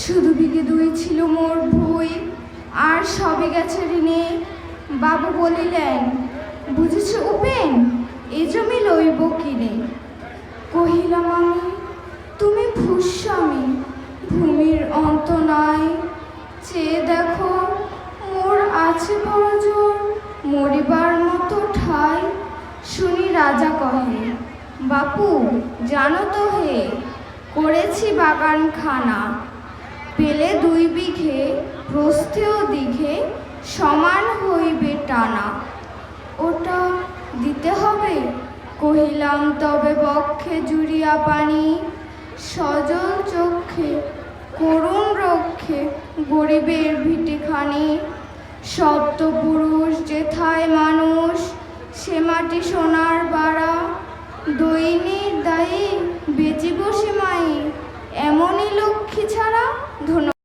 শুধু বিঘে দুই ছিল মোর ভুই, আর সবে গেছে ঋণে। বাবু বলিলেন, বুঝেছ উপেন, এ জমি লইব কিনে। কহিলাম আমি, তুমি ভূস্বামী, ভূমির অন্ত নাই। চেয়ে দেখো, মোর আছে বড় জোর, মরিবার মতো ঠাই। শুনি রাজা কহে, বাপু জানো তো হে, করেছি বাগানখানা। পেলে 2 বিঘে, প্রস্থেও দীঘে, সমান হইবে টানা। ওটা দিতে হবে? কহিলাম, তবে বক্ষে জুড়িয়া পানি। সজল চক্ষে করুণ রক্ষে গরিবের ভিটেখানি। সপ্তপুরুষ যেথায় মানুষ, সে মাটি সোনার বাড়া। দৈনিক দায়ী বেচিব সে মাই, এমনই লক্ষ্মী ছাড়া। ধন্যবাদ।